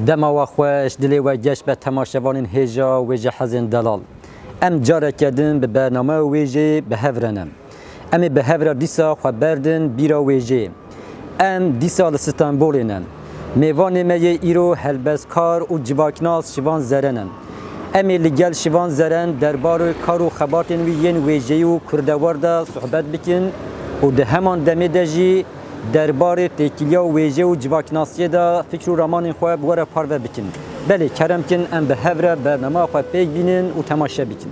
دما و خوش دلی و گشت به تماشاوان هجا و ویجه حزن دلال ام جاره کردن به برنامه ویجه به هفرنم ام به هفر دیسا خو بردن بیرا ویجه ام دیسا لستانبولینن میوان میه ایرو هلبس کار و جواکناس شوان زرنن ام لگل شوان زرن دربار کار و خبرتن وی ین ویجه و کردواردا صحبت بکن و ده همان دمی دجی درباره تکیلیا و ویژه و جواکناسیه دا فکر و رامان خواه بواره پارو بکن بله کرم کن ام به هفره برنامه خواه پیک بینن و تماشا بکن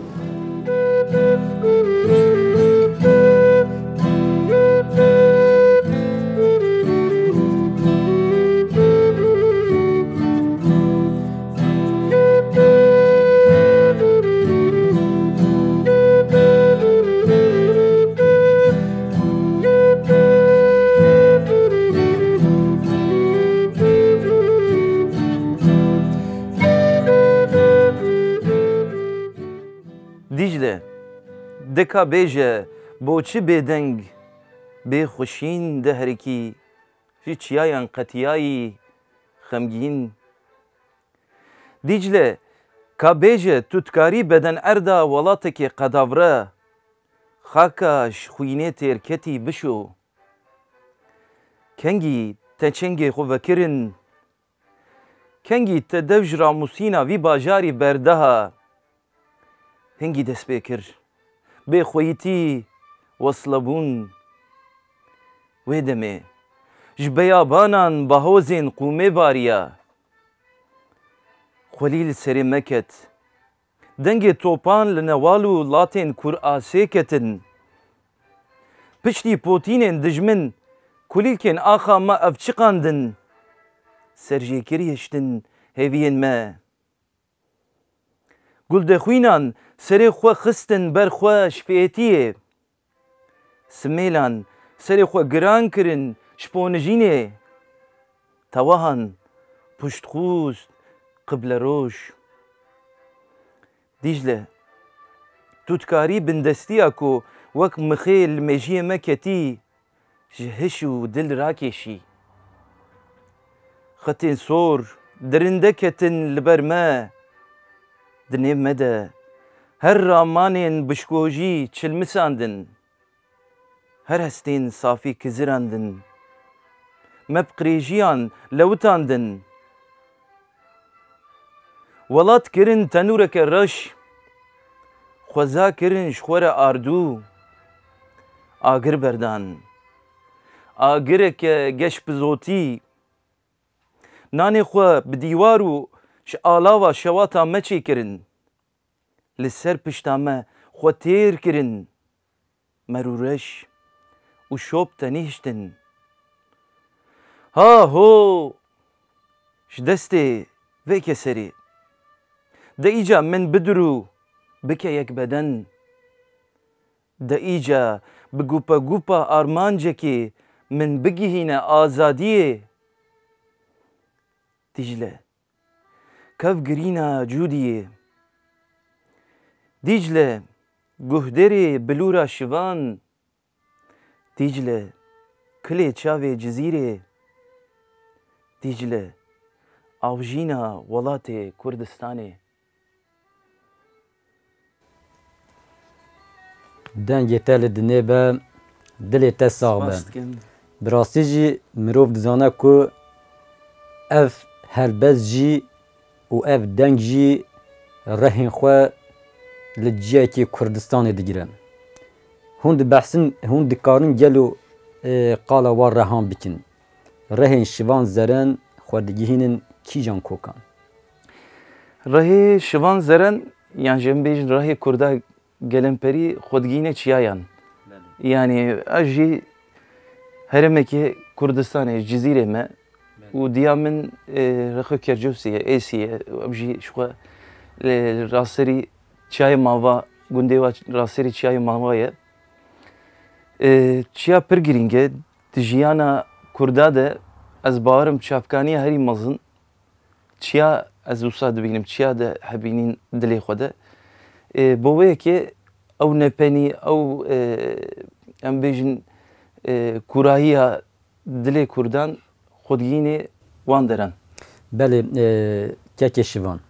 Dicle, deka bêje bo çi bêdeng bê xweşîn de herekî ji çiyayan qetiyayî xemgîn. Dicle, ka bêje tu dikarî beden erda welatekê qedavre xaka ji xwînê têrketî bişo. Kengî te çengê xwe vekirin, kengî te dev ji ramûsîna vî bajarî berdeha hingî dest pê kir, bêxweyîtî weslebûn. Wê demê ji beyabanan bahozên qûmê bariya, xwelî li serê meket, dengê topan li newal û latên kurasê ketin. Piştî potînên dijmin kulîlkên axa me ev çi qandin, serjêkirî hiştin hêviyên me. Guldexwînan serê xwe xistin ber xwe ji fêtiyê, simêlan serê xwe giran kirin ji ponijînê, tewahan puştxwist qibleroş. Dicle, tu dikarî bindestiya ku wek mixê li mêjiyê me ketî ji hiş û dil rakêşî. Xetên sor derinde ketin li ber me, di nêv me de her ramanên bişkojî çilmisandin, her hestên safî kizirandin, me bi qirêjiyan lewitandin. Welat kirin tenûreke reş, xweza kirin ji xwe re ardû, agir berdan, agireke geş bi zotî. Nanê xwe bi dîwar û ji alava şewata me çêkirin, li ser pişta me xwe têr kirin, merûreş û şop tenê hiştin. Ha ho ji destê vê keserê, de îca min bidir û bike yek beden, de îca bi gupa gupa armancekê min bigihîne azadiyê. Dicle, kev girîna cûdiyê, Dicle, guhderê bilûra şivan, Dicle, kilê çavê cizîrê, Dicle, avjîna welatê Kurdistanê. dengê te li dinê be, dilê te sağ be. Bi rastî jî mirov dizane ku ev helbez jî û ev deng jî rehên xwe li ciyekê Kurdistanê digire. Hûn dibehsin, hûn dikarin gelo qala wan rehan bikin. Rehên şivan zeren xwe digihînin kîjan kokan? Rehê şivan zeren yan ji em bêjin rehê Kurda gelemperî xwe digihîne çiyayan. Yani ez jî herêmekê Kurdistanê ji cizîrê me û diya min rexwe Kercewsê ye, Êsî ye, ev jî ji xwe raserî çiyayê mava, gundê wa raserî çiyayê mava ye. Çiya pir girîng e, di jiyana Kurda de ez bawerim çavkaniya herî mezin, çiya ez wisa dibînim, çiya de hebînîn dilê xwe de. Bo wê yekê ew nepenî, ew em bêjin kurahiya dilê Kurdan xwe digihînê wan deran. بله که شوان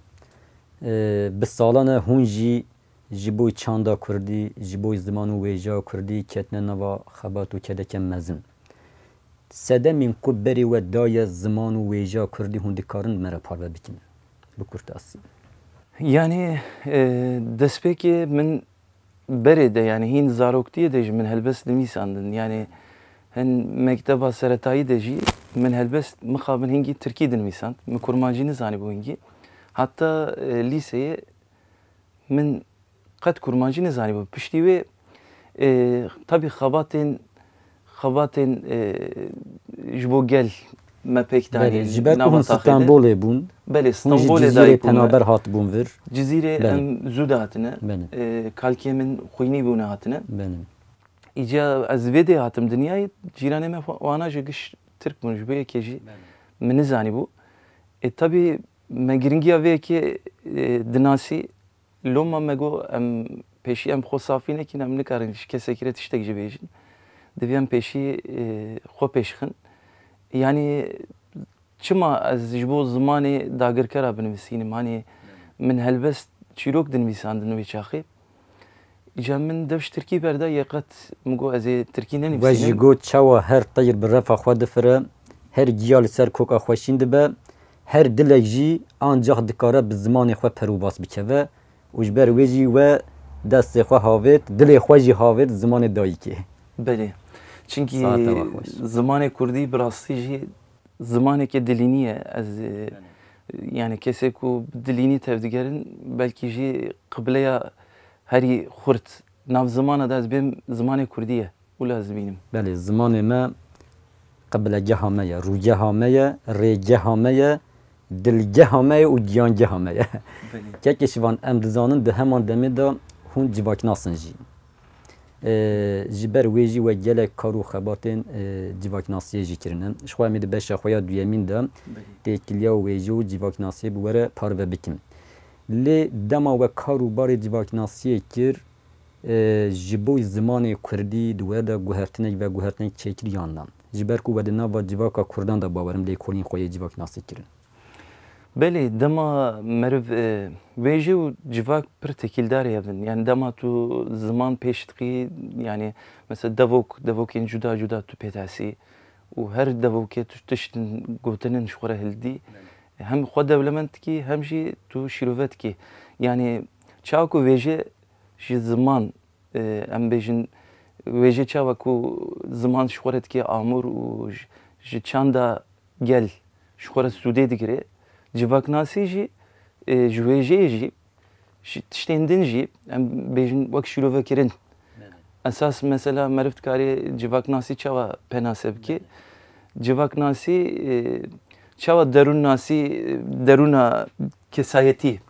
به سالانه هونجی جبوی چاندا کردی جبوی زمان و ویجا کردی کتن نوا خبات و کده کم مزن سدمین کو بری و دای زمان و ویجا کردی هوندی کارن مرا پارو بکن بکرت اسی Yani dest peki min beri de yani hin zaroktiye de min helbest demisandın yani hen mekteba seretayı de ji min helbest mukabın hingi Türkiye demisand mi kurmancını zani bu hingi hatta liseye min kat kurmancını zani bu pişti ve tabi xabatin jbo gel me pek tane jiber ku İstanbul'e bun beli İstanbul'e da penaber hat bun vir Cizire em zudatine kalkemin khuyni buna hatine benim İca az vede hatım dünyayı ciraneme wana jigş Türk bun be keji min zani bu tabi me giringiya ve ki dinasi loma mego em peşi em khosafine ki nem nikarin kesekiret işte gibejin deviyem peşi xo peşxin yani çima az jbo zamanı dagirkara benimsinim hani min helbest çirok dinmisandın ve çaxi İcamin devş Türkiye berda yaqat mugo az Türkiye'nin ve jigo çawa her tayir bir rafa xwe difire her giyal ser koka xweşin dibe her dilek jî ancak dikare bi zimanê xwe perûbas bikeve û ji ber wê jî we destê xwe havêt dilê xwe jî havêt zimanê dayîkê Belê çünkü zamanê Kurdî bi rastî jî zamaneke dilînî ye ez yani kesê ku dilînî tevdigerin belkî jî qibleya herî xurt nav zamana da ez bêm zamanê Kurdî ye û ez bînim belê zimanê me qiblegeha me ye rûgeha me ye rêgeha me ye dilgeha me ye û giyangeha me ye kekê şivan em dizanin di heman demê de hûn civaknasin jî ji ber wê jî we gelek kar û xebatên civaknasiyê jî kirinin ji xwe em ê di beşa xwe ya duyemîn de têkiliya wê jî û civaknasiyê bi were parve bikin lê dema we kar û barê civaknasiyê kir ji bo zimanê Kurdî di we de guhertinek ve guhertinek çêkiriyan da ji ber ku we di nava civaka Kurdan da bawerim lê kolîn xwe yê civaknasî kirin Belê dema meriv wê jî û civak pir tekîldar hebin yani dema tu ziman pêş dikî yani mesela devokên cuda cuda tu pêdasî û her devokê tu tiştin gotinin ji xwe re hildî hem xwe dewlemend dikî hem jî tu şîrovet dikî yani çawa ku wê jê ji ziman em bêjin wê jê çawa ku ziman ji xwe re dikî amûr û ji çanda gel ji xwe re sûdê digire civaknasî jî ji wê jê jî tiştên din jî em bêjin wek şîrovekirin esas mesela meriv dikarê civaknasî çawa penase bike civaknasî çawa derûna kesayetî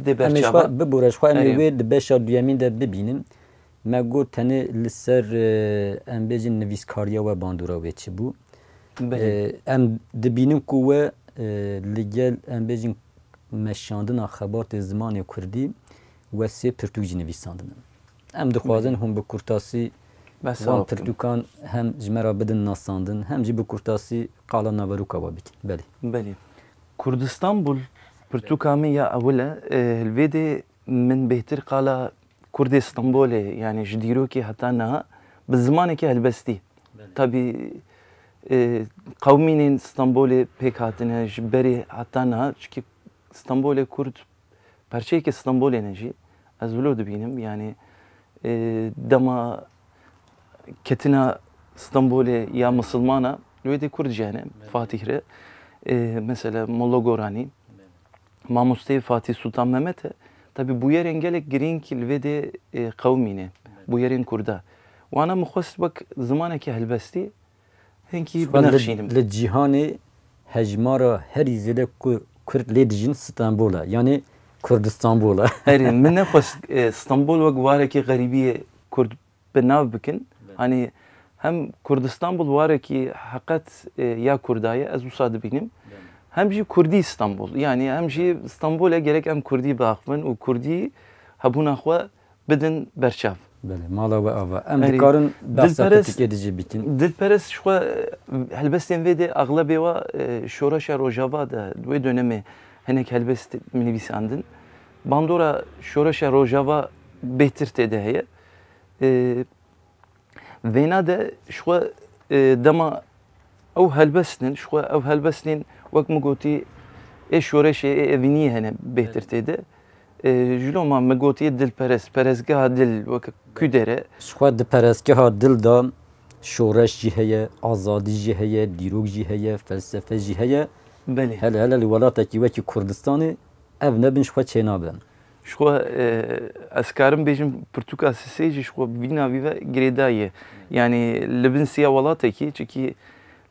de ber çawa bibûre ji xwe em ê wê di beşa duyemîn de bibînin me got tenê li ser em bêjin nivîskariya we bandora wê çibû em dibînin ku we li gel em bêjin meşandina xebatê zimanê Kurdî we sê pirtûk jî nivîsandin em dixwazin hûn bi kurtasî wan pirtûkan hem ji me re bidin nasandin hem jî bi kurtasî qala naverûka we bikin belê Kurdistanbul pirtûka me ya ewile hilvêdê min bêhtir qala Kurdê İstanbulê yani ji dîrokê heta niha bi zimanekî helbestî tabii qewmînên İstanbulê pêk hatine ji berê heta niha çünkü İstanbulê Kurd parçeyeke İstanbulê ne jî ez wilo dibînim yani dema ketina İstanbulê ya Musulmana wê de Kurd jî hene Fatih re mesela Molla Gorani Mamosteyê Fatih Sultan Mehmet e tabi bu yerên gelek girîng li vê de qewmî ne bu yerên Kurda wana min xwest wek zimanekî helbestî hinkî binexşînim li cîhanê hejmara herî zêde ku Kurd lê dijîn İstanbul'a yani Kurdistanbul'a herî min nexwest İstanbul wek warekî xerîbiyê Kurd bi nav bikin hani hem Kurdistanbul warekî heqet ya Kurdaye ez wisa dibînim hem jî Kurdî İstanbul yani hem jî İstanbul'e gerek em Kurdî biaxivin û Kurdî hebûna xwe bidin berçav بله مالا و آوا ام أري. دکارن بحثا دلپرست- پتیک ادیجی بیتین Dilperest şu helbestên vê de aglabe wa şoreşa Rojava da wê dönemê hinek helbest minivîsandin. Bandora şoreşa Rojava bêhtir tê de heye. Vêna de şu dema ew helbestin, şu ew helbestên wek min gotî ê şoreşê ê evîniyê hene bêhtir tê de. Ji lo ma min gotiye dilperest, perezgeha dil wek küdere. شخوا د پرستگاه دل دا شورش جی هیه آزادی جی هیه دیروگ جی هیه فلسفه جی هیه Belê. هلا هلا لولاتا کی وکی کردستانی ev nebin şخوا çênabin Şko ez karim bêjim pirtûka sisê jî şko vîna vî ve girêdayê. Yani li bin siya welatekî çikî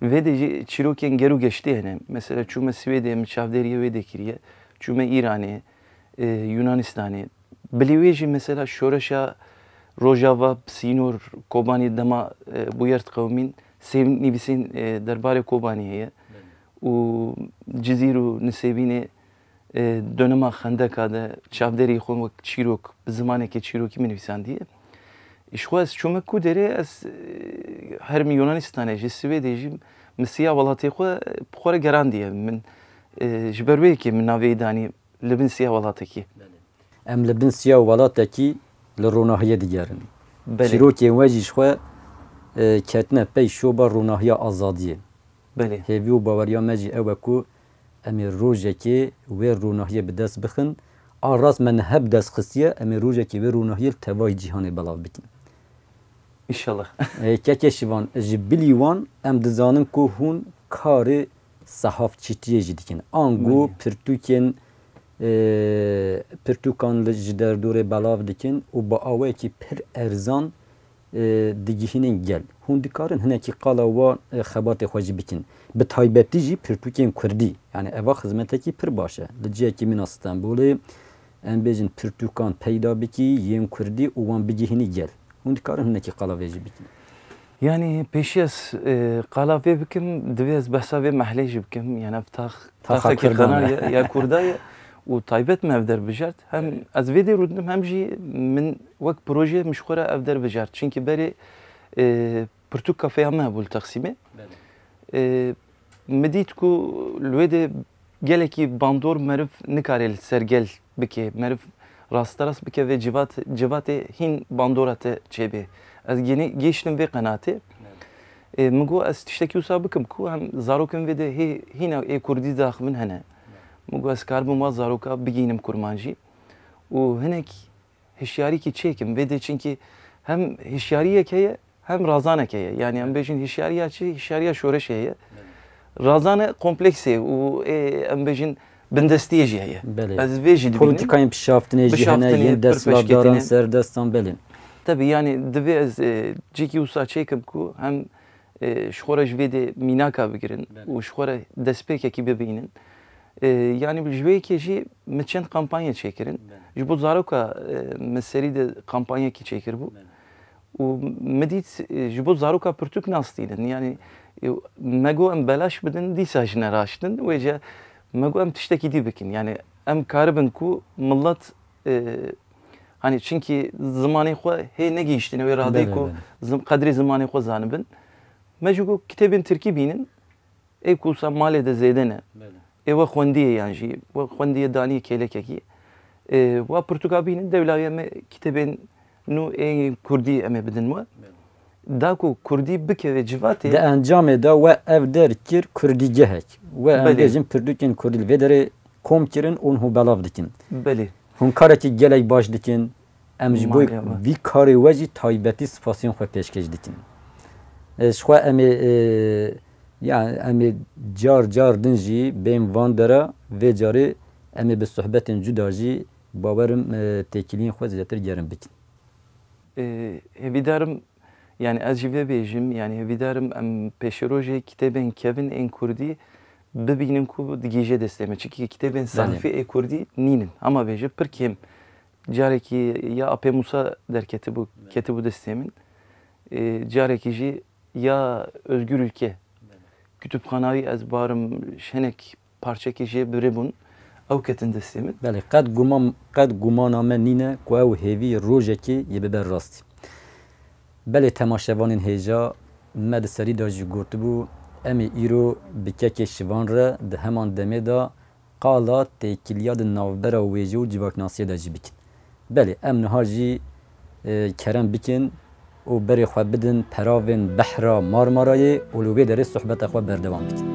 vê de jî çîrokên gero geçtî hene. Mesela çûme Swêdê min çavdêriya wê de kiriye. Çûme İranê, Yunanistanê. Bilî wê jî mesela şoreşa Rojava, Sinor, Kobanî dema bu yert qewmîn sêv nivîsên derbarê Kobanî heye. û Cizîr û Nisêbînê dönema xendeka de çavderî xwe wek çîrok bi zimanekê çîrokî min nivîsandiye. Îşxwe ez çûme ku derê ez herî Yunanistanê jî Swêdê jî min siya welatê xwe bi xwe re gerandiye. Min ji ber wê yekê min navê danî li bin siya welatekî. em li bin siya welatekî li rûnahiye digerin Belê. çîrokên we jî xwe ketine pey şoba rûnahiya azadiyê Belê. hêvî û baweriya me jî ew e ku em ê rojekê wê rûnahiyê bi dest bixin a rast me niheb dest xistiye em ê rojekê wê rûnahiyê li tevahî cîhanê belav bikin İnşallah. keke şivan ji bilî wan em dizanin ku hûn karê sehafçîtiyê jî dikin ango pirtûkên pirtûkan li ji derdorê belav dikin û bi awayekî pir erzan digihînin gel hûn dikarin hinekî qala wan xebatê xwe jî bikin bi taybetî jî pirtûkên Kurdî yani eva xizmetekî pir baş e li ciyekî min a Stenbolê em bêjin pirtûkan peyda bikî yên Kurdî û wan bigihînî gel hûn dikarin hinekî qala vê jî bikin Yani pêşî ez qala vê bikim divê ez behsa vê mehlê jî bikim. Yani ev taxekî Kurdan e. xena ya Kurda ye û taybet me ev derbijart. Hem ez vê dê rûdinim hem jî min wek proje min ji xwe re ev derbijart. Çinkî berê pirtûk kafeya me hebû li Texsîmê. Mi dît ku li wê de gelekî bandor meriv nikare li ser gel bike. Meriv rasterast bike ve civatê hîn bandora te çêbê. Ez gêştim vê qenatê. Min got ez tiştekî wisa bikim ku hem zarokên vê de hîna ê Kurdî daxivin hene. Min got ez karibim wa zaroka bigînim kurman jî. û hinek hişyarîkî çêkim vê de çinkî hem hişyariyek heye hem razanek heye. Yani em bêjin hişyariya çi hişyariya şoreşê heye. Razane kompleksê û em bêjin bindestiyê jî heye. Ez vê jî dibînim. Politikayên pişaftinê jî hene yên desthilatdaran serdestan belên Tabii yani divê ez cîkî wisa çêkim ku hem ji xwe re ji vê de mînaka bigirin û ji xwe re destpêkekî bibînin. Yani ji vê yekê jî min çend kampanya çêkirin. Ji bo zaroka min serî de kampanyekî çêkiribû. û mi dît ji bo zaroka pirtûk nas dînin. Yani me got em belaş bidin dîsa jî ne raştin. Wê ce me got em tiştekî dî bikin. Yani em karibin ku millet hani çünkü zamanı xwe hê negîştine wê radê ku qedrê zimanê xwe zanibin. Me jî got kitêbên Tirkî bînin. Ê ku wisa malê de zêde ne. Ê we xwendiye yan jî. We xwendiye danî kêlekekî. Wa Pirtûka bînin dewlawiya me kitêbên nû ê Kurdî em ê bidin we. Da ku Kurdî bikeve civatê. Di encamê da we ev derkir Kurdîgehek. We em bêjin pirtûkên Kurdî li vê derê kom kirin û hûn belav dikin. Belê. Hûn karekî gelek baş dikin. Em ji bo vî karê we jî taybetî spasiyên xwe pêşkêş dikin. Ji xwe em ê yani em ê car din jî bên van dera vê carê em ê bi sohbetên cuda jî bawerim têkiliyên xwe zêdetir gerin bikin. Hêvîdarim yani ez jî vê bêjim yani hêvîdarim em pêşerojê kitêbên kevin ên Kurdî bibînin ku digîje destê me. Çikî kitêbên sarfî ê Kurdî nînin. Ama bêje pir kêm. Carekî ya Apê Musa derketibû ketibû destê min. Carekî jî ya Özgür Ülke. Kütüpxanayî ez barim hinek parçekê jê birêbûn. Ew ketin destê min. Belê qed gumana me nîne ku ew hêvî rojekê yê biber rastî. بله تماشاوانین هیجا مد سری دا جی گرت بو امی ایرو بکک شوان را ده همان دمه دا قالا تکیلیا ده نوبرا ویجو جواکناسی دا جی بکن بله ام نهار جی کرم بکن و بری خواه بدن پراوین بحرا مارمارای اولوی داره صحبت خواه بردوان بکن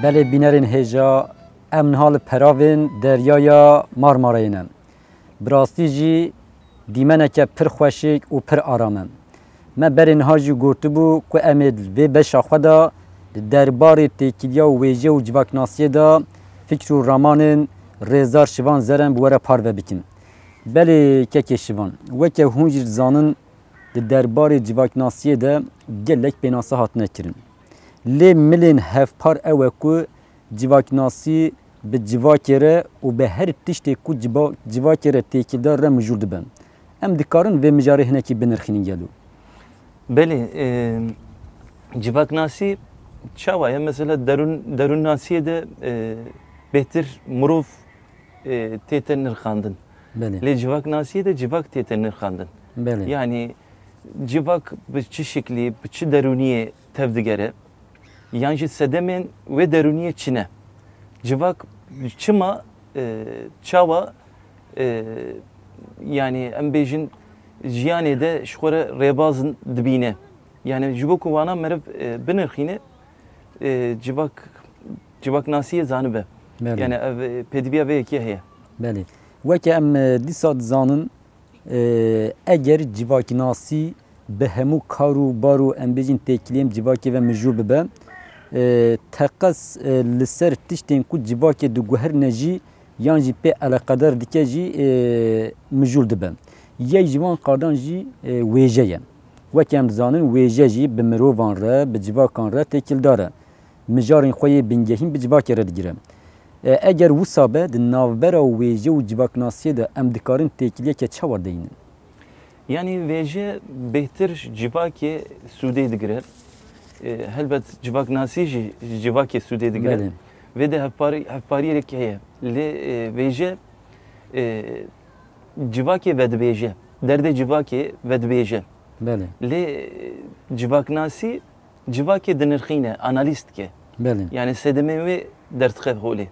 بله بینرین هجا امن حال پراوین دریایا مارمارینم براستی جی دیمنه که پر خوشک و پر آرامم ما برین هاجی گرتو بو که امید و بشا خدا دربار تکیلیا و ویجه و جواکناسی دا فکر و رامانین رزار شوان زرم بواره پارو بکن بله که شوان و که هونجر زانن دربار جواکناسی دا گلک بیناسه هات نکرن لی ملین هفپار اوه کو جواکناسی به جواکره و به هر تشتی کو جواکره تکیدار را مجرد بن ام دکارن و مجاره هنکی بنرخینین گلو بله جواکناسی چاوایه مثلا درون ناسیه de بهتر مروف تیتر نرخاندن لی جواکناسی de civak تیتر نرخاندن yani civak به چه شکلی به چه درونیه tevdigere yani sedemen ve deruniye Çin'e. Civak çıma çava yani embejin jiyanede şkore rebazın dibine. Yani civaku vana merv binirkhine civak nasiye zanıbe. Yani pediviya ve ekiye heye. Beli. Ve ki em disad zanın eğer civak nasi به همو کارو بارو امبیجین تکلیم جواکی و مجوب به تقص لسر تشتین کو جواکی دو گوهر نجی یانجی په علاقدار دیکه جی مجول دبن یی جوان قادان جی ویجه و کم زانن ویجه جی به مروان را به جواکان را تکل داره مجارین خوی بنگهیم به جواکی را دیگرم اگر وسابه د ناوبرا ویجه و جواکناسی ده ام دکارن تکلیه که چه ورده اینن Yani veje behtir civaki Suudiye digirer. Helbet civak nasi civaki Suudiye digirer. Ve de hepari heye. Le veje civaki vedbeje. Derde civaki vedbeje. Le civak nasi civaki denirkhine analist ke. Yani sedeme ve dertxe hole.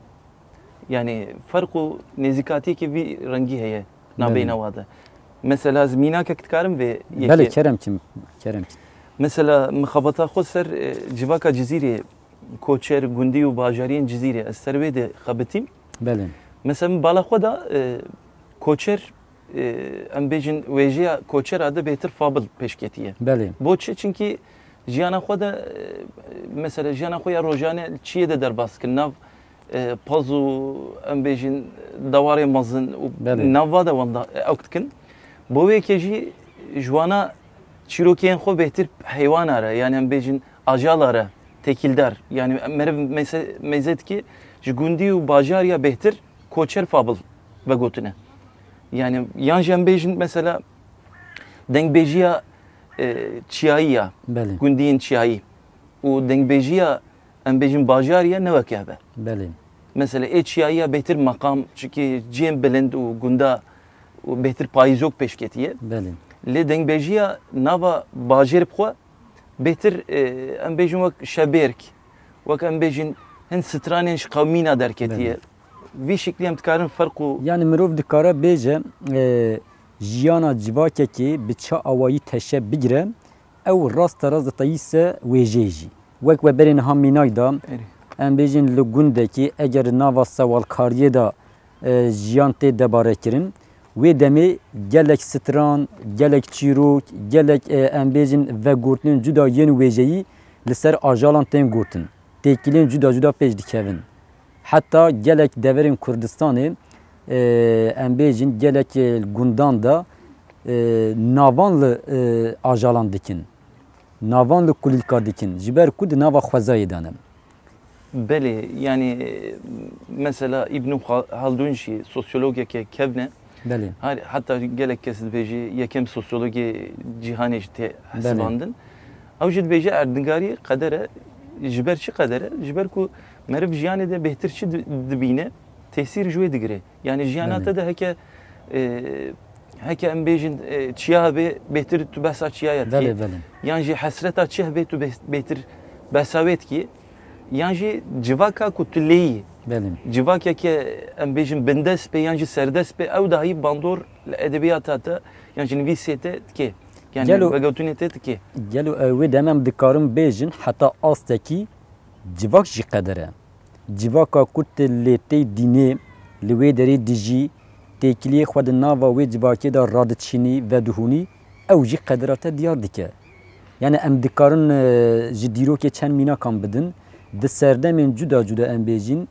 Yani farku nezikati ki bir rengi heye. Nabeyna vada. Mesela زمیناک اکتکارم و بله کرم kim mesela mxabata xo ser civaka cizire koçer gundi u bajariyen cizire esterve de xabetim bele mesela bala xo da koçer embejin vejiya koçer adı beter fabıl peşketiye bele bu çünkü jiyana xo da mesela jiyana xo ya rojane çiye de derbaskin nav pazu embejin davarê mazın nava da vanda aktkin bu vekeci jwana çirokiyen xo behtir hayvan ara yani embejin ajalara tekildar yani merev mezet ki jgundi u bajarya behtir koçer fabıl ve gotune yani yan jembejin mesela dengbejiya çiyaya gundiyin çiyayı u dengbejiya embejin bajarya ne vekebe mesela çiyaya behtir makam çünkü cem belend u gunda behtir payız yok peşketiye. Le dengbejiya nava bajer bxwa behtir embejin vak şeberk vak embejin hen stranen şqamina derketiye. Vi şekli em tikarin farku yani mirov dikara beje jiyana civakeki biça avayı teşe bigire ew rast raz tayise vejeji. Vak ve berin haminayda em bêjin li gundekî eger nava sewalkariyê da jiyan tê debare kirin wê demê gelek stran, gelek çîrok, gelek em bêjin vegortinên cuda yên wêjeyî li ser ajalan tên gotin. Têkilên cuda cuda pêş dikevin. Heta gelek deverên Kurdistanê em bêjin gelek gundan da navan li ajalan dikin. Navan li kulîlka dikin. Ji ber ku di nava xwezayê danin. Belê, yani mesela İbn Haldun jî sosyologeke kevne. Belê. Hatta gelek kes dibêjî yekem sosyoloji cîhanê jî tê hesibandin. Ew jî dibêje erdingarî qedere ji ber çi qedere? Ji ber ku meriv jiyanê de bêhtir çi dibîne tesîr ji wê digire. Yani jiyana te de heke em bêjin çiya hebe bêhtir tu behsa çiyaya dikî. Yan jî hesreta çi hebe tu bêhtir behsa wê dikî. Yan jî civaka ku tu lêyî. Civakeke em bêjin bindest pê yan jî serdest pê ew dahî bandor li edebiyata te yan jî nivîsê te dike. Yani vegotunê te dike. Gelo ew demem dikarim bêjin heta astekî civak jî qedere. Civaka ku tu lê tê dînê li wê derê dijî têkiliyê xwe di nava wê civakê da radiçînî ve dihûnî ew jî qedera te diyar dike. Yani em dikarin ji dîrokê çend mînakan bidin di serdemên cuda cuda em bêjin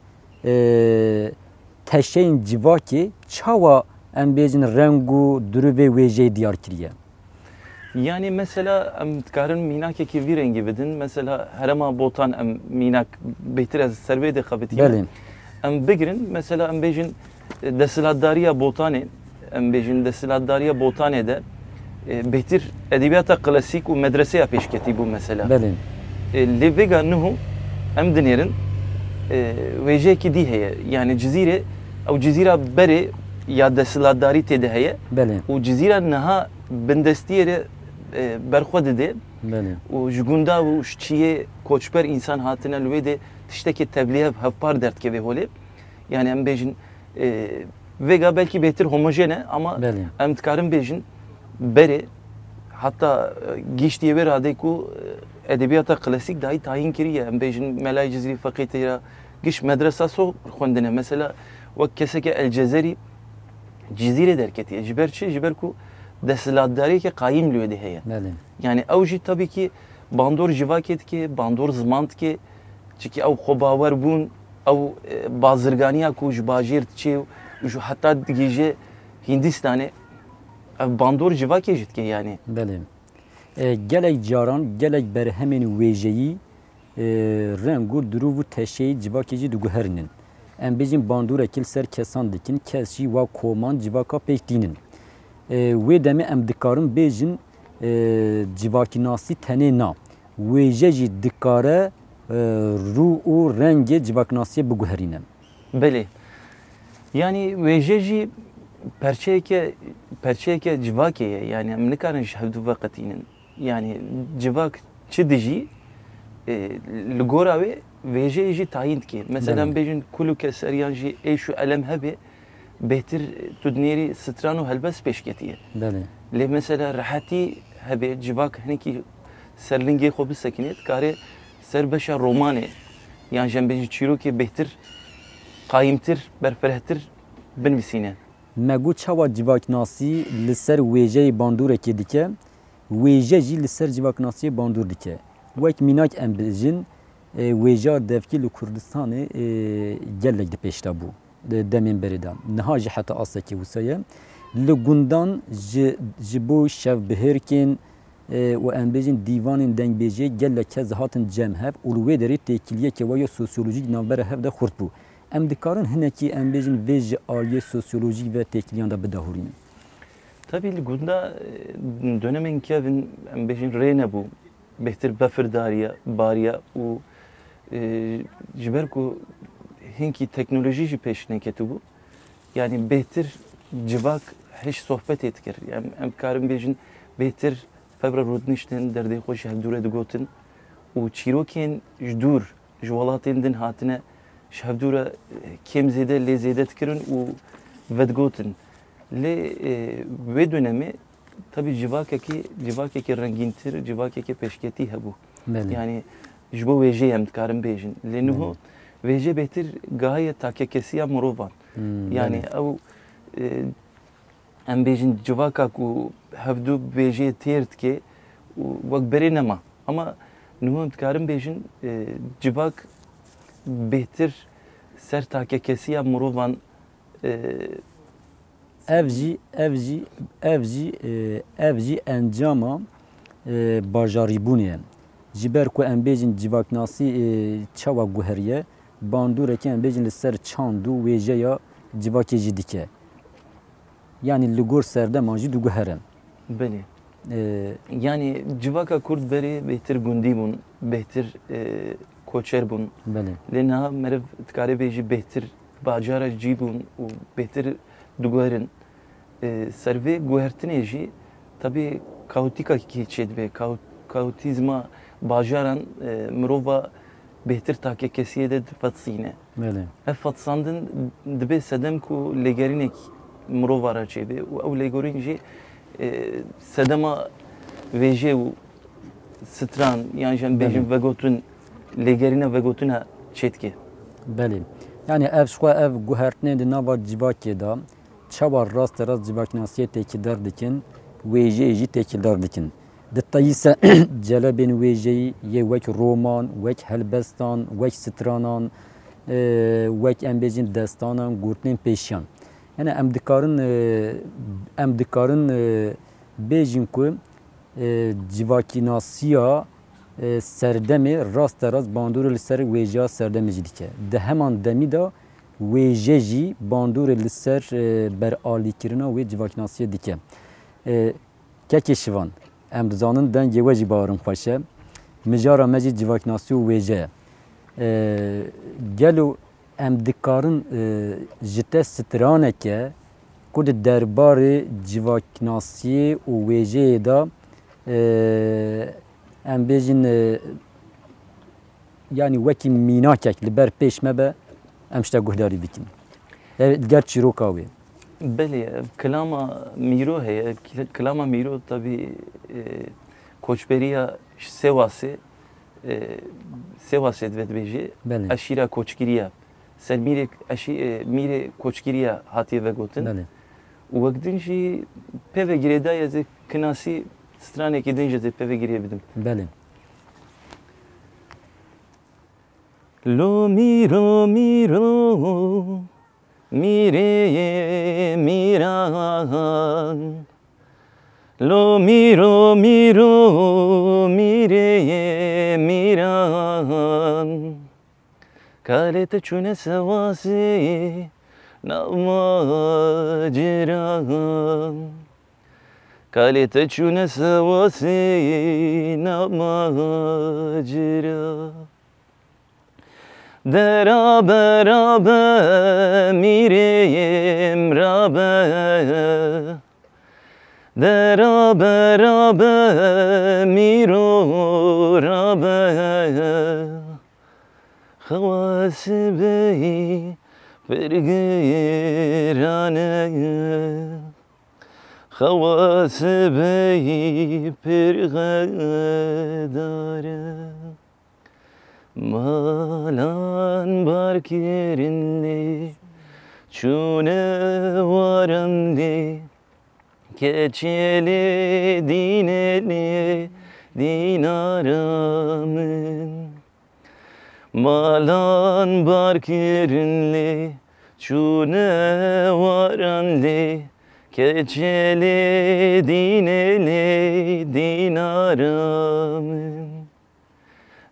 teşeyên civakê çawa em bêjin reng û diruvê wêjeyê diyar kiriye. Yani mesela em dikarin mînakekî vî rengî bidin. Mesela herema botan em mînak bêhtir ez servê de xebitiye. Em bigirin mesela em bêjin desilatdariya botanê em bêjin desilatdariya botanê de bêhtir edebiyata klasîk û medreseya pêşketî bû mesela. Lê vêga niho em dinêrin wêjeyekî dî heye. Yani cizîrê ew cizîra berê ya desilatdarî tê de heye. Û cizîra niha bindestiyê re berxwe dide. û ji gunda û ji çiyê koçber însan hatine li wê de tiştekê tebliğ hevpar derdkeve holê. Yani em bêjin vêga belkî bêhtir homojene ama em dikarin bêjin berê hatta gîştiye wê radê ku edebiyata klasîk dahî tayin kiriye. Em bêjin Melayê Cizîrî feqê tê ra giş medresa so xwendine. Mesela wek keseke El Cezerî cizîrê derketiye. Ji ber çi? Ji ber ku desilatdariyeke qayîm li wê de heye. Yani ew jî tabii ki bandor civakê dike, bandor ziman dike. Çikî ew xwebawer bûn, ew bazirganiya ku ji bajêr diçe û heta digîje Hindistanê ev bandor civakê jî dike yani. Gelek caran, gelek berhemên wêjeyî reng û dirûv û teşeyî civakê jî diguherînin. Em bêjin bandorekî li ser kesan dikin, kes jî wa koman civaka pêş dînin. Wê demê em dikarin bêjin civakînasî tenê na. Wêje jî dikare rû û rengê civakînasiyê biguherîne. Belê. Yani wêje jî perçeyeke civakê ye. Yani em nikarin ji hevdû veqetînin. Yani civak çi dijî li gora wê wêjeyê jî tayin dike. Mesela em bêjin kulû keseriyan jî êş û elem hebe bêhtir tu dinêrî stran û helbest pêşketiye. Lê mesela rehetî hebe civak hinekî serlingê xwe bisekine dikare ser beşa romanê yan ji em bêjin çîrokê bêhtir qayîmtir berfirehtir binivîsîne. Me got çawa civakînasî li ser wêjeyê bandûrekê dike, wêje jî li ser civakînasiyê bandûr dike. Wek mînak em bêjin wêja devkî li Kurdistanê gelek di pêşta bû demên berê de. Niha jî heta astekî wisa ye. Li gundan ji bo şevbihêrkên û em bêjin dîvanên dengbêjê gelek kes hatin cem hev û li wê derê têkiliyeke we ya sosyolojîk navbera hev de xurt bû. Em dikarin hinekî em bêjin vê ji aliyê sosyolojîk ve têkiliyan da bidahûrînin. Tabii li gunda dönemên kevin em bêjin rê nebû. Bêhtir befirdariya, bariya û ji ber ku hinkî teknolojî jî pêş neketibû. Yani bêhtir civak hiç sohbetê dikir. Yani em karin bêjin bêhtir fevra rûdniştin derdê xwe ji hevdûre digotin û çîrokên ji dûr ji welatên din hatine ji hevdûre kêm zêde lê zêde dikirin û vedigotin. Lê wê dönemê tabii civakekî rengîntir, civakekî pêşketî hebû. Yani ji bo wêjeyê em dikarin bêjin. Lê niho wêjê bêhtir gahiyê takekesiya mirovan. Yani ew em bêjin civaka ku hevdû wêjeyê têr dike wek berê nema. Ama niho em dikarin bêjin civak bêhtir ser takekesiya mirovan ev jî encama bajarîbûnê ye. Ji ber ku em bêjin civaknasî çawa guheriye, bandûrekê em bêjin li ser çand û wêjeya civakê jî dike. Yani li gor serdeman jî diguhere. Belê. Yani civaka Kurd berê bêhtir gundî bûn, bêhtir koçer bûn. Lê niha meriv dikare bêjî bêhtir bajara cî bûn û bêhtir diguherin. Ser vê guhertinê jî tabii kaotikakî çêdibe. Kaotîzma bajaran mirova bêhtir takekesiyê de difetsîne. Ev fetsandin dibe sedem ku lêgerînek mirova ra çêbe û ew lêgerîn jî sedema wêjê û stran yan jî em bêjin vegotin lêgerîna vegotina çêdike. Belê. Yani ev xwe ev guhertinê di nava civakê da çawa rast civaknasiyê têkildar dikin, wêjeyê jî têkildar dikin. Di tayî se celebên wêjeyî yê wek roman, wek helbestan, wek stranan, wek em bêjin destanan, gurtinên pêşiyan. Yani em dikarin bêjin ku civakînasiya serdemê rast bandorê li ser wêjeya serdemê jî dike. Di heman demî da wêje jî bandorê li ser beralîkirina wê civakînasiyê dike. Kekê şivan em dizanin dengê we jî barin xweş e. Mijara me jî civakînasî û wêje ye. Gelo em dikarin ji te straneke ku di derbarê civakînasiyê û wêjeyê da em bêjin yani wekî mînakek li ber pêş me be em ji te guhdarî bikin. Ger çîroka wê. Belê, kilama mîro heye. Kilama mîro tabii koçberiya Sewasê Sewasê divê dibêje eşîra koçgiriya. Ser mîrê koçgiriya hatiye vegotin. û wek din jî peve girêdayê ez ê kinasî stranekê din jî ez ê peve girê bidim. Lo mîro mîro mireye miran, lo miro miro mireye miran, kalete çune sevasi namaciran, kalete çune sevasi namaciran. Dera berabe mireyim rabe, dera berabe miro rabe, havası beyi pergirane, havası beyi pergedare. Malan barkirinli, çune varanli, keçeli dineli dinaramın. Malan barkirinli, çune varanli, keçeli dineli dinaramın.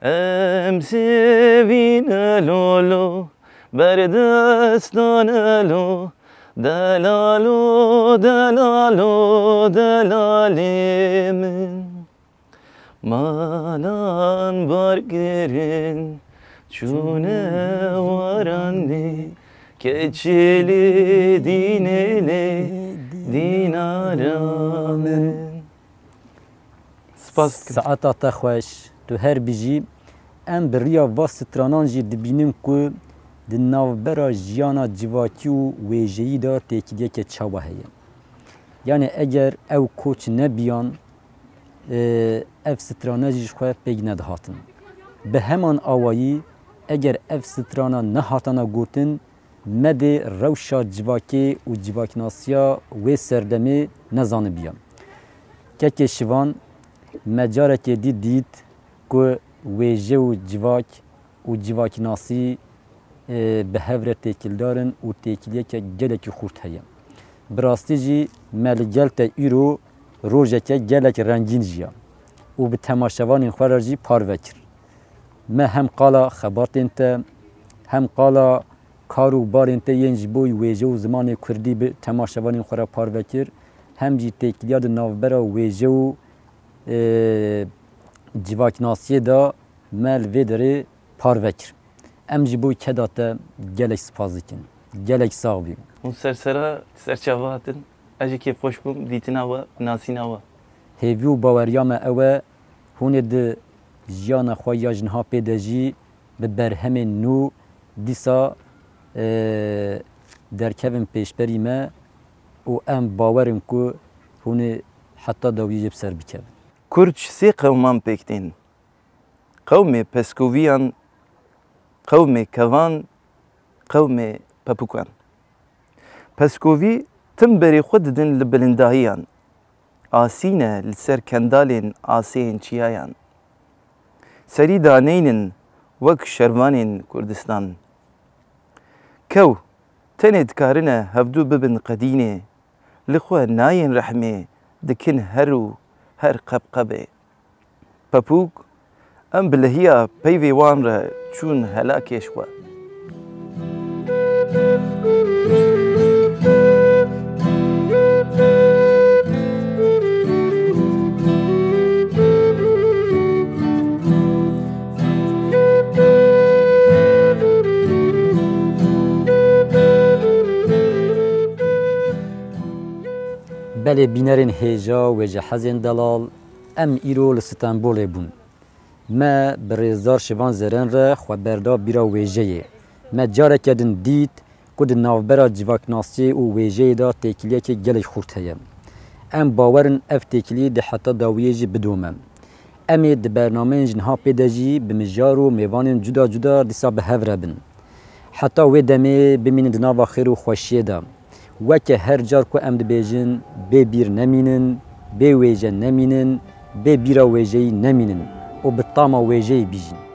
Em sevine lolo, berdestane lo, delalo, delalo, delalimin. Malan bargerin, çune varandi, keçili dinele, dinaramin. Saata te xweş, tu her bijî em bi riya va stranan jî dibînin ku di navbera jiyana civakî û wêjeyî de têkiliyeke çawa heye. Yani eger ew koç nebiyan ev strana jî ji xwe pêk nedihatin. به همان آوایی اگر اف سترانا نهاتانا گوتن مده روشا جواکی و جواکناسیا و سردمی نزانه بیام که شوان مجاره که دید که ویژه و جواکناسی به هفره تکیل دارن و تکیلیه که گلکی خورد هیم براستی جی ملگل تا ایرو روژه که گلک رنگین جیا و به تماشاوان این خواه جی پاروکر ما هم قالا خبرت انت هم قالا کارو بار انت ینج بوی ویژه و زمان کردی به تماشاوان این خواه پاروکر هم جی تکیلیاد نوبرا ویژه و جواکناسی دا مل ویدره پاروکر ام جی بوی که داتا گلک سپاز کن گلک ساغ بیم اون سرچاوه هاتن اجی که خوش بوم دیتنا و ناسینا و هیوی و باوریام اوه هونه ده جیان خواه یا جنها پیده جی به برهم نو دیسا در کبن پیشبری ما و ام باورم که هونه حتی دویجه بسر بکبن کرد سه قومان پکتین قوم پسکوویان قوم کوان قوم پپوکان پسکووی تم بری خود دن لبلندهیان آسینه لسر کندالین آسین چیایان سری دانینن وک شروانین کردستان کو تند کارنه هفدو ببن قدینه لخوا ناین رحمه دکن هر قبقبه پپوک ام بلهیا پیوی وان را چون هلاکش خوا بله بینرین هیجا و جهازین دلال ام ایرو لستانبول بون ما برزدار شوان زرن را خبردا بیرا ویژه ما جاره کردن دید کد نوبرا جواکناسی و ویژه دا تکلیه که گلش خورد هیم ام باورن اف تکلیه ده حتی داویجی بدومم امی ده برنامه جنها پیداجی بمجار و میوان جدا جدا دیسا به هفره بن حتی وی دمی بمین دناوا خیر و خوشیه دا وکه هر جار که ام دبیجن بی بیر نمینن بی ویژه نمینن بی بیرا ویژه نمینن و بالطامة ويجي بيجن